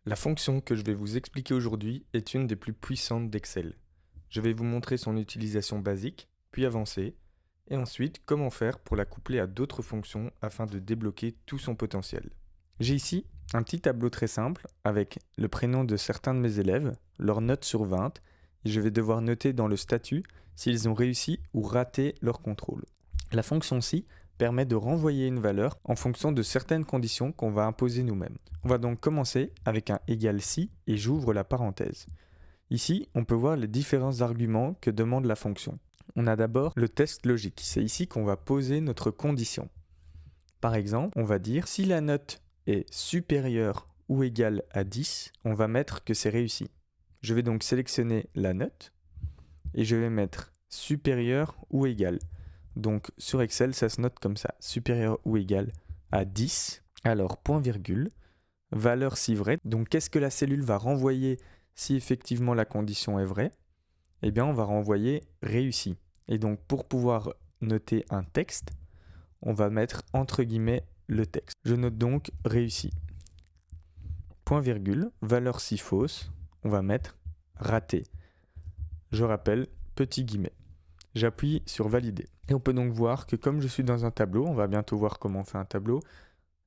La fonction que je vais vous expliquer aujourd'hui est une des plus puissantes d'Excel. Je vais vous montrer son utilisation basique, puis avancée, et ensuite comment faire pour la coupler à d'autres fonctions afin de débloquer tout son potentiel. J'ai ici un petit tableau très simple avec le prénom de certains de mes élèves, leurs notes sur 20, et je vais devoir noter dans le statut s'ils ont réussi ou raté leur contrôle. La fonction ci permet de renvoyer une valeur en fonction de certaines conditions qu'on va imposer nous-mêmes. On va donc commencer avec un égal si et j'ouvre la parenthèse. Ici, on peut voir les différents arguments que demande la fonction. On a d'abord le test logique. C'est ici qu'on va poser notre condition. Par exemple, on va dire si la note est supérieure ou égale à 10, on va mettre que c'est réussi. Je vais donc sélectionner la note et je vais mettre supérieur ou égal. Donc sur Excel, ça se note comme ça, supérieur ou égal à 10. Alors point virgule, valeur si vraie. Donc qu'est-ce que la cellule va renvoyer si effectivement la condition est vraie? Eh bien on va renvoyer réussi. Et donc pour pouvoir noter un texte, on va mettre entre guillemets le texte. Je note donc réussi. Point virgule, valeur si fausse, on va mettre raté. Je rappelle, petit guillemet. J'appuie sur valider. Et on peut donc voir que comme je suis dans un tableau, on va bientôt voir comment on fait un tableau,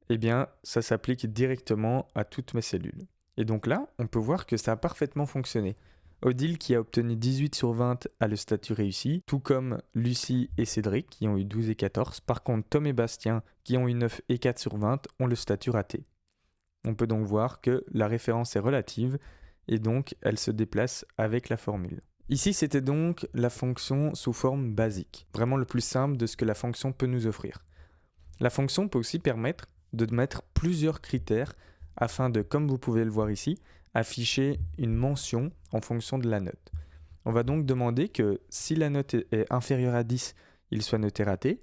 eh bien ça s'applique directement à toutes mes cellules. Et donc là, on peut voir que ça a parfaitement fonctionné. Odile qui a obtenu 18 sur 20 a le statut réussi, tout comme Lucie et Cédric qui ont eu 12 et 14. Par contre, Tom et Bastien qui ont eu 9 et 4 sur 20 ont le statut raté. On peut donc voir que la référence est relative et donc elle se déplace avec la formule. Ici, c'était donc la fonction sous forme basique, vraiment le plus simple de ce que la fonction peut nous offrir. La fonction peut aussi permettre de mettre plusieurs critères afin de, comme vous pouvez le voir ici, afficher une mention en fonction de la note. On va donc demander que si la note est inférieure à 10, il soit noté raté.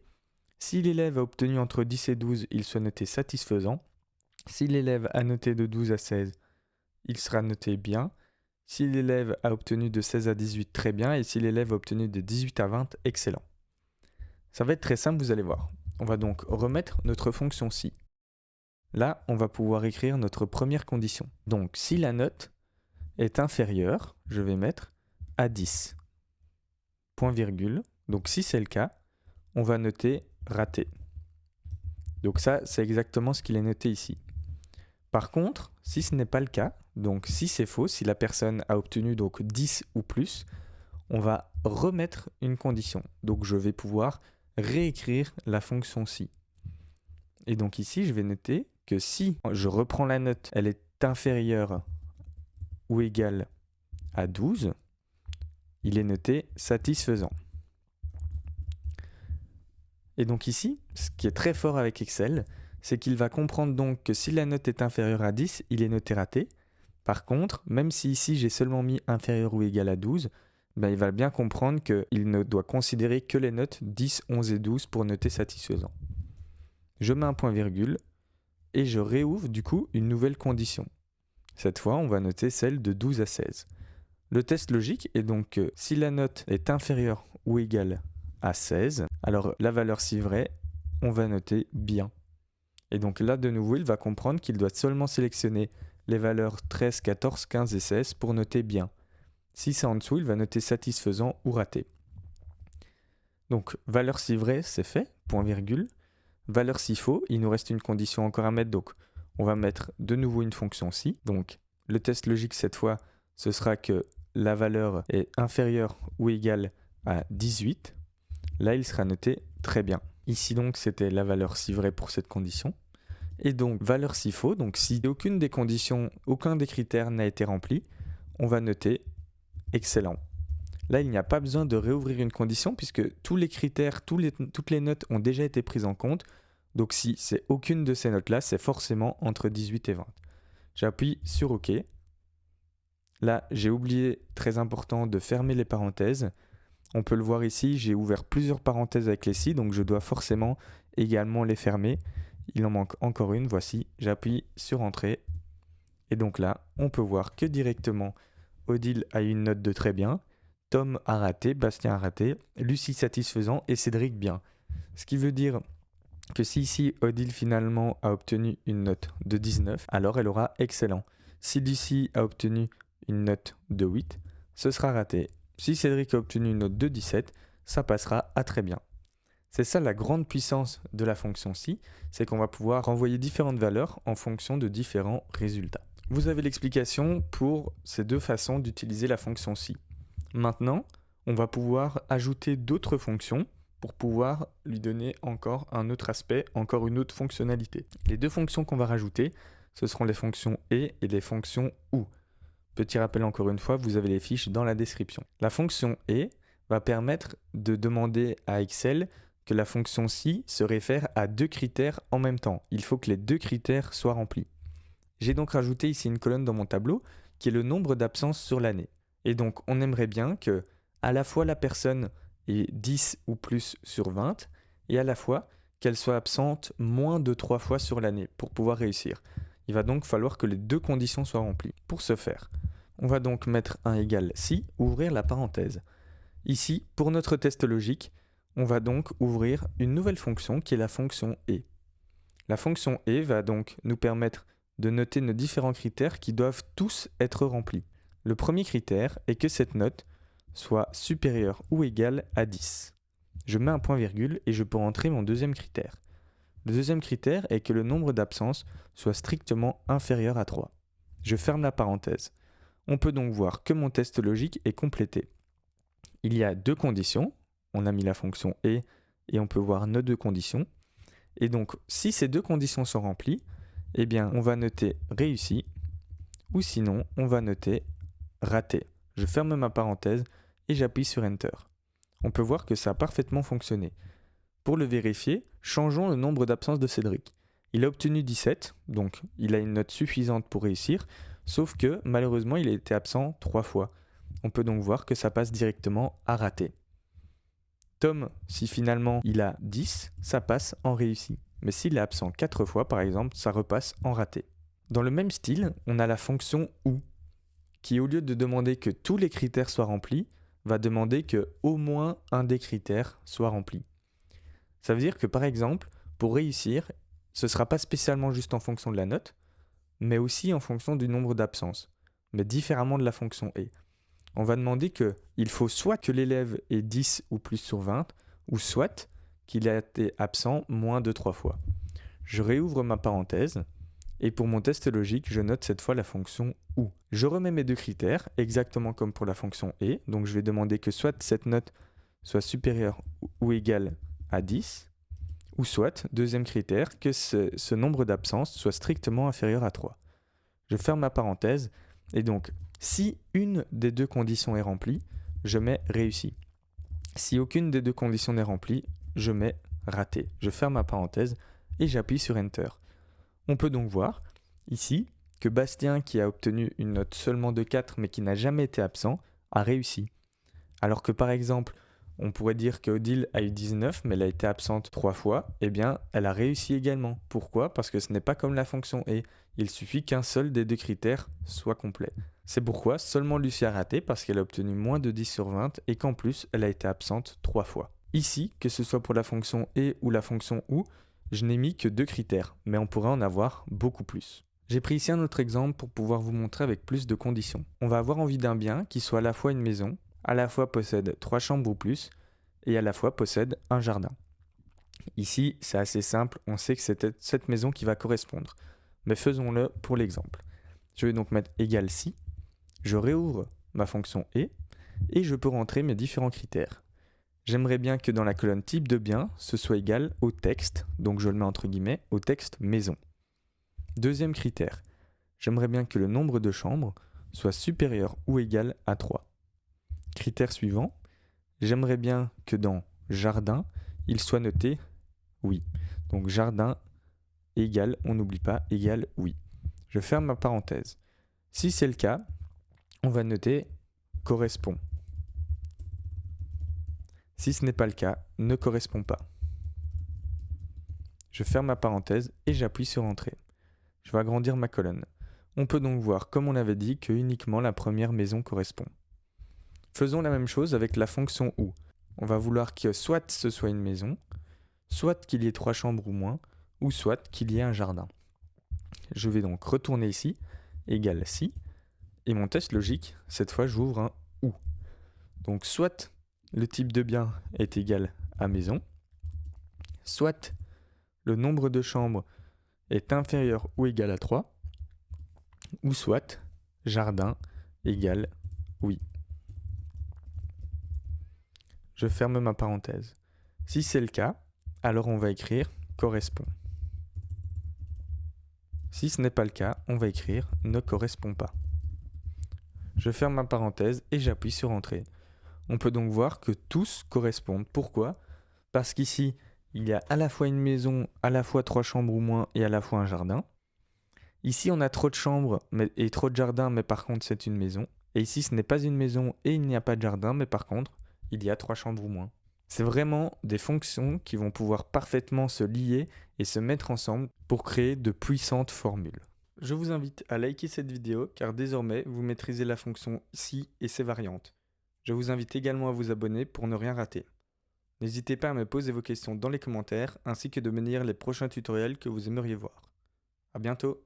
Si l'élève a obtenu entre 10 et 12, il soit noté satisfaisant. Si l'élève a noté de 12 à 16, il sera noté bien. Si l'élève a obtenu de 16 à 18, très bien. Et si l'élève a obtenu de 18 à 20, excellent. Ça va être très simple, vous allez voir. On va donc remettre notre fonction si. Là, on va pouvoir écrire notre première condition. Donc, si la note est inférieure, je vais mettre à 10. Point virgule. Donc, si c'est le cas, on va noter raté. Donc ça, c'est exactement ce qu'il est noté ici. Par contre, si ce n'est pas le cas, donc si c'est faux, si la personne a obtenu donc 10 ou plus, on va remettre une condition. Donc je vais pouvoir réécrire la fonction si. Et donc ici, je vais noter que si je reprends la note, elle est inférieure ou égale à 12, il est noté satisfaisant. Et donc ici, ce qui est très fort avec Excel, c'est qu'il va comprendre donc que si la note est inférieure à 10, il est noté raté. Par contre, même si ici j'ai seulement mis inférieur ou égal à 12, il va bien comprendre qu'il ne doit considérer que les notes 10, 11 et 12 pour noter satisfaisant. Je mets un point virgule et je réouvre du coup une nouvelle condition. Cette fois, on va noter celle de 12 à 16. Le test logique est donc que si la note est inférieure ou égale à 16, alors la valeur si vraie, on va noter bien. Et donc là, de nouveau, il va comprendre qu'il doit seulement sélectionner les valeurs 13, 14, 15 et 16 pour noter bien. Si c'est en dessous, il va noter satisfaisant ou raté. Donc, valeur si vraie, c'est fait, point virgule. Valeur si faux, il nous reste une condition encore à mettre, donc on va mettre de nouveau une fonction si. Donc, le test logique, cette fois, ce sera que la valeur est inférieure ou égale à 18. Là, il sera noté très bien. Ici, donc, c'était la valeur si vraie pour cette condition. Et donc, valeur si faux, donc si aucune des conditions, aucun des critères n'a été rempli, on va noter excellent. Là, il n'y a pas besoin de réouvrir une condition puisque tous les critères, toutes les notes ont déjà été prises en compte. Donc, si c'est aucune de ces notes-là, c'est forcément entre 18 et 20. J'appuie sur OK. Là, j'ai oublié, très important, de fermer les parenthèses. On peut le voir ici, j'ai ouvert plusieurs parenthèses avec les si, donc je dois forcément également les fermer. Il en manque encore une, voici, j'appuie sur Entrée. Et donc là, on peut voir que directement, Odile a eu une note de très bien, Tom a raté, Bastien a raté, Lucie satisfaisant et Cédric bien. Ce qui veut dire que si ici Odile finalement a obtenu une note de 19, alors elle aura excellent. Si Lucie a obtenu une note de 8, ce sera raté. Si Cédric a obtenu une note de 17, ça passera à très bien. C'est ça la grande puissance de la fonction si, c'est qu'on va pouvoir renvoyer différentes valeurs en fonction de différents résultats. Vous avez l'explication pour ces deux façons d'utiliser la fonction si. Maintenant, on va pouvoir ajouter d'autres fonctions pour pouvoir lui donner encore un autre aspect, encore une autre fonctionnalité. Les deux fonctions qu'on va rajouter, ce seront les fonctions et les fonctions ou. Petit rappel encore une fois, vous avez les fiches dans la description. La fonction et va permettre de demander à Excel que la fonction si se réfère à deux critères en même temps. Il faut que les deux critères soient remplis. J'ai donc rajouté ici une colonne dans mon tableau qui est le nombre d'absences sur l'année. Et donc on aimerait bien que à la fois la personne ait 10 ou plus sur 20 et à la fois qu'elle soit absente moins de 3 fois sur l'année pour pouvoir réussir. Il va donc falloir que les deux conditions soient remplies. Pour ce faire, on va donc mettre un égal si, ouvrir la parenthèse. Ici, pour notre test logique, on va donc ouvrir une nouvelle fonction qui est la fonction et. La fonction et va donc nous permettre de noter nos différents critères qui doivent tous être remplis. Le premier critère est que cette note soit supérieure ou égale à 10. Je mets un point virgule et je peux rentrer mon deuxième critère. Le deuxième critère est que le nombre d'absences soit strictement inférieur à 3. Je ferme la parenthèse. On peut donc voir que mon test logique est complété. Il y a deux conditions. On a mis la fonction et on peut voir nos deux conditions. Et donc, si ces deux conditions sont remplies, eh bien, on va noter réussi ou sinon, on va noter raté. Je ferme ma parenthèse et j'appuie sur Enter. On peut voir que ça a parfaitement fonctionné. Pour le vérifier, changeons le nombre d'absences de Cédric. Il a obtenu 17, donc il a une note suffisante pour réussir, sauf que malheureusement il a été absent 3 fois. On peut donc voir que ça passe directement à raté. Tom, si finalement il a 10, ça passe en réussi. Mais s'il est absent 4 fois par exemple, ça repasse en raté. Dans le même style, on a la fonction OU, qui au lieu de demander que tous les critères soient remplis, va demander que au moins un des critères soit rempli. Ça veut dire que par exemple, pour réussir, ce ne sera pas spécialement juste en fonction de la note, mais aussi en fonction du nombre d'absences, mais différemment de la fonction et. On va demander qu'il faut soit que l'élève ait 10 ou plus sur 20, ou soit qu'il ait été absent moins de 3 fois. Je réouvre ma parenthèse, et pour mon test logique, je note cette fois la fonction OU. Je remets mes deux critères, exactement comme pour la fonction et, donc je vais demander que soit cette note soit supérieure ou égale à 10, ou soit, deuxième critère, que ce nombre d'absences soit strictement inférieur à 3. Je ferme ma parenthèse, et donc, si une des deux conditions est remplie, je mets réussi. Si aucune des deux conditions n'est remplie, je mets raté. Je ferme ma parenthèse et j'appuie sur Enter. On peut donc voir, ici, que Bastien, qui a obtenu une note seulement de 4 mais qui n'a jamais été absent, a réussi. Alors que par exemple, on pourrait dire qu'Odile a eu 19 mais elle a été absente 3 fois, eh bien, elle a réussi également. Pourquoi ? Parce que ce n'est pas comme la fonction et. Il suffit qu'un seul des deux critères soit complet. C'est pourquoi seulement Lucie a raté parce qu'elle a obtenu moins de 10 sur 20 et qu'en plus, elle a été absente 3 fois. Ici, que ce soit pour la fonction et ou la fonction ou, je n'ai mis que deux critères, mais on pourrait en avoir beaucoup plus. J'ai pris ici un autre exemple pour pouvoir vous montrer avec plus de conditions. On va avoir envie d'un bien qui soit à la fois une maison, à la fois possède 3 chambres ou plus, et à la fois possède un jardin. Ici, c'est assez simple, on sait que c'est cette maison qui va correspondre. Mais faisons-le pour l'exemple. Je vais donc mettre égal si, je réouvre ma fonction et je peux rentrer mes différents critères. J'aimerais bien que dans la colonne type de bien, ce soit égal au texte, donc je le mets entre guillemets, au texte maison. Deuxième critère, j'aimerais bien que le nombre de chambres soit supérieur ou égal à 3. Critère suivant, j'aimerais bien que dans jardin, il soit noté oui. Donc jardin égale, on n'oublie pas, égale oui. Je ferme ma parenthèse. Si c'est le cas, on va noter correspond. Si ce n'est pas le cas, ne correspond pas. Je ferme ma parenthèse et j'appuie sur Entrée. Je vais agrandir ma colonne. On peut donc voir, comme on avait dit, que uniquement la première maison correspond. Faisons la même chose avec la fonction OU. On va vouloir que soit ce soit une maison, soit qu'il y ait 3 chambres ou moins, ou soit qu'il y ait un jardin. Je vais donc retourner ici égale si. Et mon test logique, cette fois j'ouvre un ou. Donc soit le type de bien est égal à maison, soit le nombre de chambres est inférieur ou égal à 3, ou soit jardin égale oui. Je ferme ma parenthèse. Si c'est le cas, alors on va écrire correspond. Si ce n'est pas le cas, on va écrire ne correspond pas. Je ferme ma parenthèse et j'appuie sur Entrée. On peut donc voir que tous correspondent. Pourquoi ? Parce qu'ici, il y a à la fois une maison, à la fois 3 chambres ou moins et à la fois un jardin. Ici, on a trop de chambres et trop de jardins, mais par contre, c'est une maison. Et ici, ce n'est pas une maison et il n'y a pas de jardin, mais par contre, il y a 3 chambres ou moins. C'est vraiment des fonctions qui vont pouvoir parfaitement se lier et se mettre ensemble pour créer de puissantes formules. Je vous invite à liker cette vidéo car désormais, vous maîtrisez la fonction si et ses variantes. Je vous invite également à vous abonner pour ne rien rater. N'hésitez pas à me poser vos questions dans les commentaires ainsi que de me dire les prochains tutoriels que vous aimeriez voir. À bientôt!